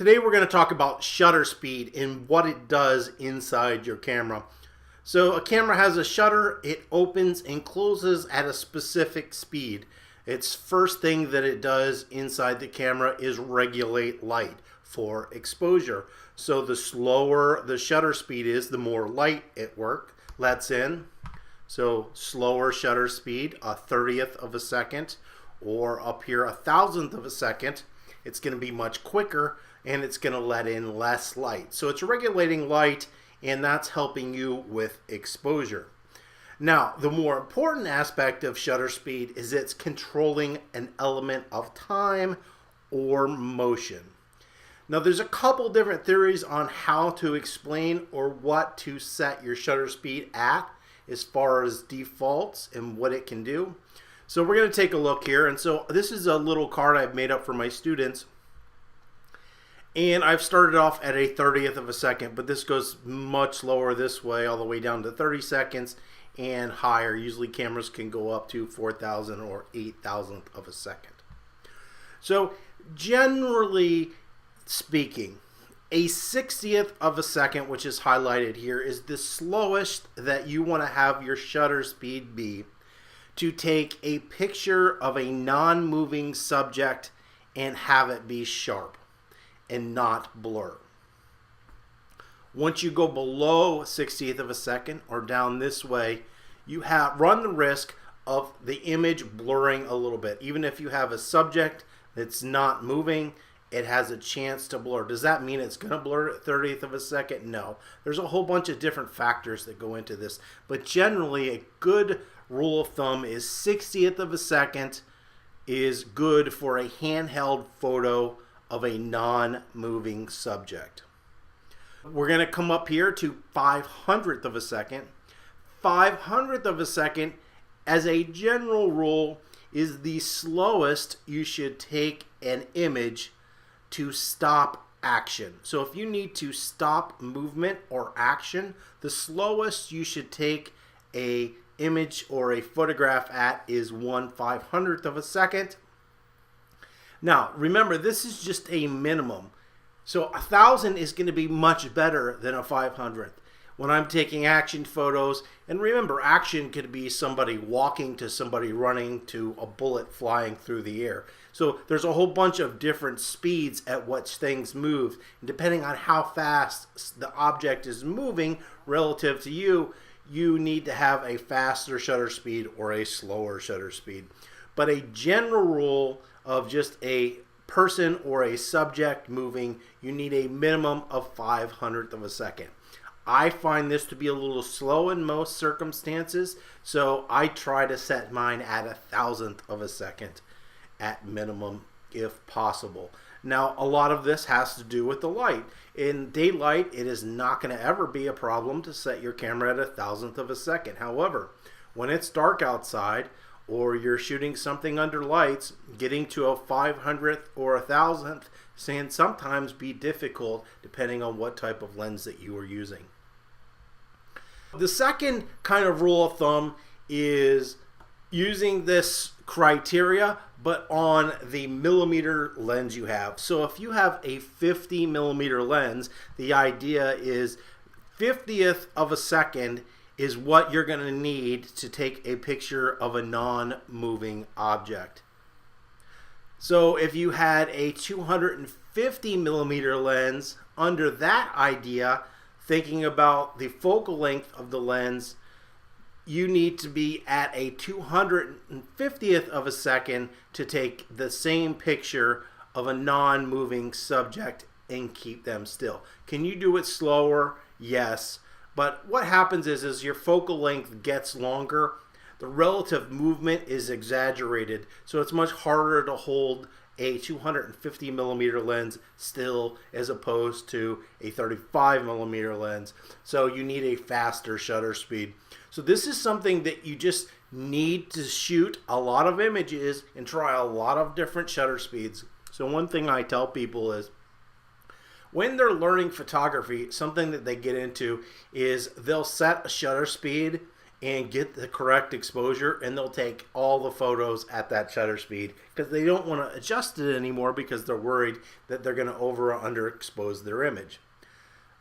Today we're going to talk about shutter speed and what it does inside your camera. So a camera has a shutter, it opens and closes at a specific speed. Its first thing that it does inside the camera is regulate light for exposure. So the slower the shutter speed is, the more light it lets in. So slower shutter speed, a 1/30th of a second, or up here a 1,000th of a second. It's going to be much quicker and it's going to let in less light. So it's regulating light, and that's helping you with exposure. Now, the more important aspect of shutter speed is it's controlling an element of time or motion. Now, there's a couple different theories on how to explain or what to set your shutter speed at as far as defaults and what it can do. So we're going to take a look here. And so this is a little card I've made up for my students. And I've started off at a 1/30th of a second, but this goes much lower this way, all the way down to 30 seconds and higher. Usually cameras can go up to 4,000 or 8,000th of a second. So generally speaking, a 60th of a second, which is highlighted here, is the slowest that you want to have your shutter speed be to take a picture of a non-moving subject and have it be sharp and not blur. Once you go below 60th of a second or down this way, you run the risk of the image blurring a little bit. Even if you have a subject that's not moving, it has a chance to blur. Does that mean it's going to blur at 1/30th of a second? No. There's a whole bunch of different factors that go into this. But generally, a good rule of thumb is 60th of a second is good for a handheld photo of a non-moving subject. We're going to come up here to 500th of a second. 500th of a second, as a general rule, is the slowest you should take an image to stop action. So if you need to stop movement or action, the slowest you should take a image or a photograph at is 1/500th of a second. Now, remember, this is just a minimum. So 1,000 is going to be much better than a 500th. When I'm taking action photos, and remember, action could be somebody walking to somebody running to a bullet flying through the air. So there's a whole bunch of different speeds at which things move. And depending on how fast the object is moving relative to you, you need to have a faster shutter speed or a slower shutter speed. But a general rule of just a person or a subject moving, you need a minimum of 500th of a second. I find this to be a little slow in most circumstances, so I try to set mine at 1,000th of a second at minimum if possible. Now, a lot of this has to do with the light. In daylight, it is not going to ever be a problem to set your camera at 1,000th of a second. However, when it's dark outside, or you're shooting something under lights, getting to a 500th or 1,000th can sometimes be difficult depending on what type of lens that you are using. The second kind of rule of thumb is using this criteria, but on the millimeter lens you have. So if you have a 50 millimeter lens, the idea is 50th of a second is what you're going to need to take a picture of a non-moving object. So if you had a 250 millimeter lens, under that idea, thinking about the focal length of the lens, you need to be at a 250th of a second to take the same picture of a non-moving subject and keep them still. Can you do it slower? Yes. But what happens is your focal length gets longer, the relative movement is exaggerated, so it's much harder to hold a 250 millimeter lens still as opposed to a 35 millimeter lens. So you need a faster shutter speed. So this is something that you just need to shoot a lot of images and try a lot of different shutter speeds. So one thing I tell people is, when they're learning photography, something that they get into is they'll set a shutter speed and get the correct exposure, and they'll take all the photos at that shutter speed because they don't want to adjust it anymore because they're worried that they're going to over or underexpose their image.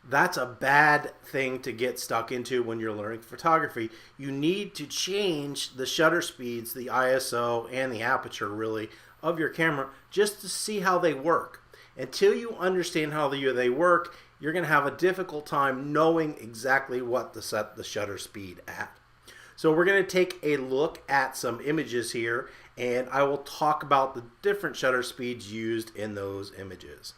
That's a bad thing to get stuck into when you're learning photography. You need to change the shutter speeds, the ISO, and the aperture really of your camera just to see how they work. Until you understand how they work, you're going to have a difficult time knowing exactly what to set the shutter speed at. So we're going to take a look at some images here, and I will talk about the different shutter speeds used in those images.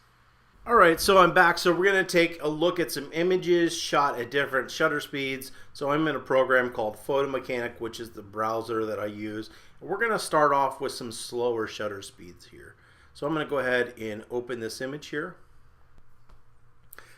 Alright, so I'm back. So we're going to take a look at some images shot at different shutter speeds. So I'm in a program called Photomechanic, which is the browser that I use. We're going to start off with some slower shutter speeds here. So I'm going to go ahead and open this image here.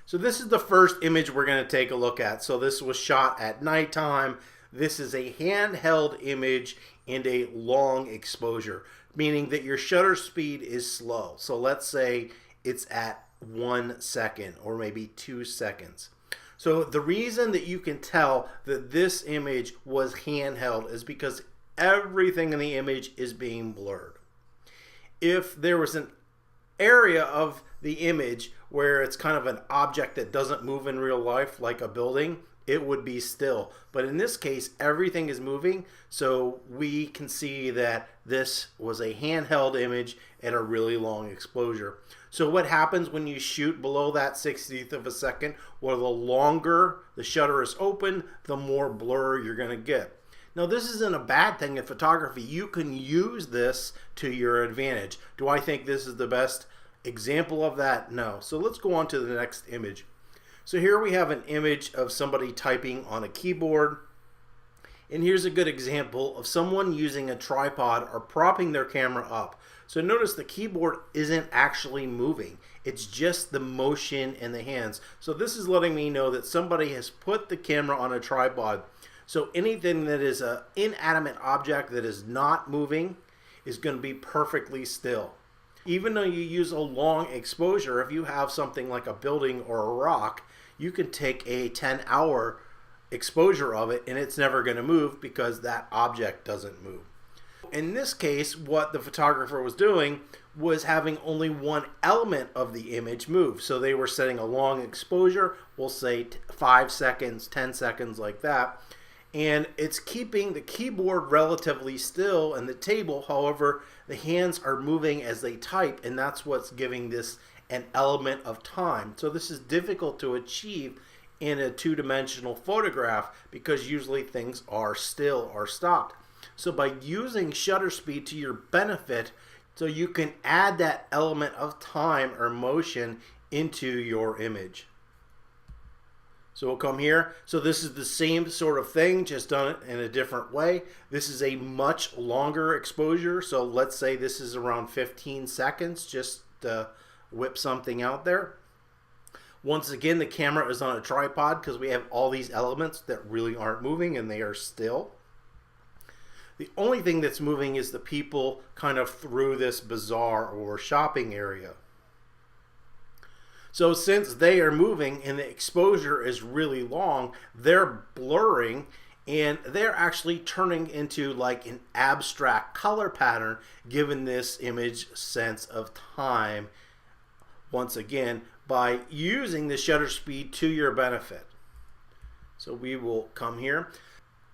So this is the first image we're going to take a look at. So this was shot at nighttime. This is a handheld image and a long exposure, meaning that your shutter speed is slow. So let's say it's at 1 second or maybe 2 seconds. So the reason that you can tell that this image was handheld is because everything in the image is being blurred. If there was an area of the image where it's kind of an object that doesn't move in real life, like a building, it would be still. But in this case, everything is moving, so we can see that this was a handheld image at a really long exposure. So what happens when you shoot below that 60th of a second? Well, the longer the shutter is open, the more blur you're going to get. Now, this isn't a bad thing in photography. You can use this to your advantage. Do I think this is the best example of that? No. So let's go on to the next image. So here we have an image of somebody typing on a keyboard. And here's a good example of someone using a tripod or propping their camera up. So notice the keyboard isn't actually moving. It's just the motion in the hands. So this is letting me know that somebody has put the camera on a tripod. So anything that is an inanimate object that is not moving is going to be perfectly still. Even though you use a long exposure, if you have something like a building or a rock, you can take a 10-hour exposure of it and it's never going to move because that object doesn't move. In this case, what the photographer was doing was having only one element of the image move. So they were setting a long exposure, we'll say 5 seconds, 10 seconds, like that. And it's keeping the keyboard relatively still and the table. However, the hands are moving as they type, and that's what's giving this an element of time. So this is difficult to achieve in a two-dimensional photograph because usually things are still or stopped. So by using shutter speed to your benefit, so you can add that element of time or motion into your image. So we'll come here. So this is the same sort of thing, just done it in a different way. This is a much longer exposure. So let's say this is around 15 seconds, just to whip something out there. Once again, the camera is on a tripod because we have all these elements that really aren't moving and they are still. The only thing that's moving is the people kind of through this bazaar or shopping area. So since they are moving and the exposure is really long, they're blurring and they're actually turning into like an abstract color pattern, giving this image sense of time, once again, by using the shutter speed to your benefit. So we will come here.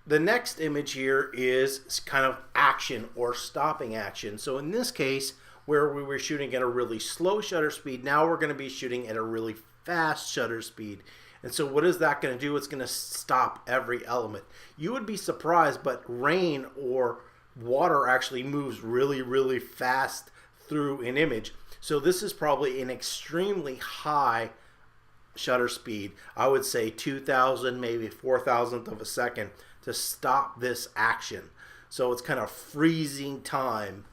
The next image here is kind of action or stopping action. So in this case, where we were shooting at a really slow shutter speed, now we're going to be shooting at a really fast shutter speed. And so what is that going to do? It's going to stop every element. You would be surprised, but rain or water actually moves really, really fast through an image. So this is probably an extremely high shutter speed. I would say 2,000, maybe 4,000th of a second to stop this action. So it's kind of freezing time.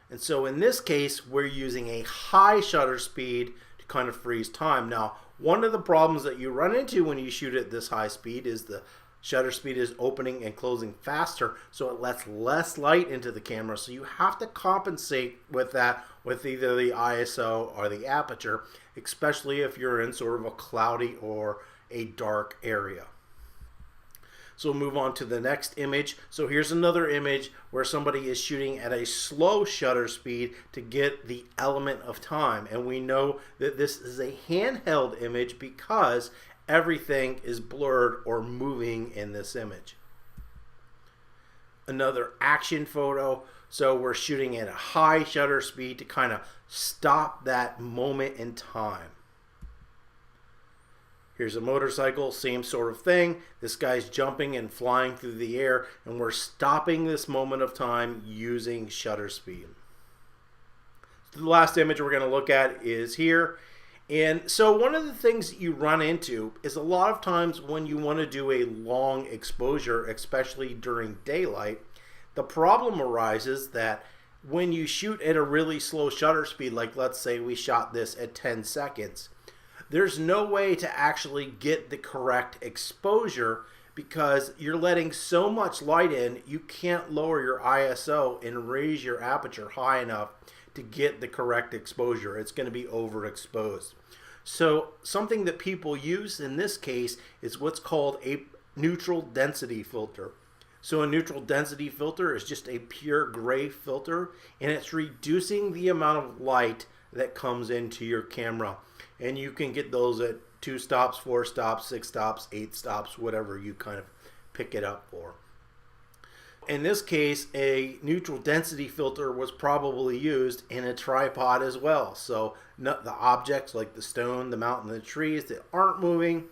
And so in this case, we're using a high shutter speed to kind of freeze time. Now, one of the problems that you run into when you shoot at this high speed is the shutter speed is opening and closing faster, so it lets less light into the camera. So you have to compensate with that with either the ISO or the aperture, especially if you're in sort of a cloudy or a dark area. So we'll move on to the next image. So here's another image where somebody is shooting at a slow shutter speed to get the element of time. And we know that this is a handheld image because everything is blurred or moving in this image. Another action photo. So we're shooting at a high shutter speed to kind of stop that moment in time. Here's a motorcycle, same sort of thing. This guy's jumping and flying through the air, and we're stopping this moment of time using shutter speed. So the last image we're going to look at is here. And so one of the things that you run into is a lot of times when you want to do a long exposure, especially during daylight, the problem arises that when you shoot at a really slow shutter speed, like let's say we shot this at 10 seconds, there's no way to actually get the correct exposure because you're letting so much light in, you can't lower your ISO and raise your aperture high enough to get the correct exposure. It's going to be overexposed. So something that people use in this case is what's called a neutral density filter. So a neutral density filter is just a pure gray filter, and it's reducing the amount of light that comes into your camera. And you can get those at 2 stops, 4 stops, 6 stops, 8 stops, whatever you kind of pick it up for. In this case, a neutral density filter was probably used in a tripod as well. So the objects like the stone, the mountain, the trees that aren't moving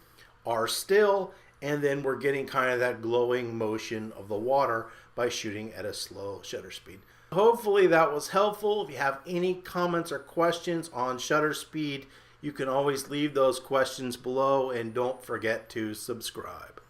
are still, and then we're getting kind of that glowing motion of the water by shooting at a slow shutter speed. Hopefully that was helpful. If you have any comments or questions on shutter speed, you can always leave those questions below, and don't forget to subscribe.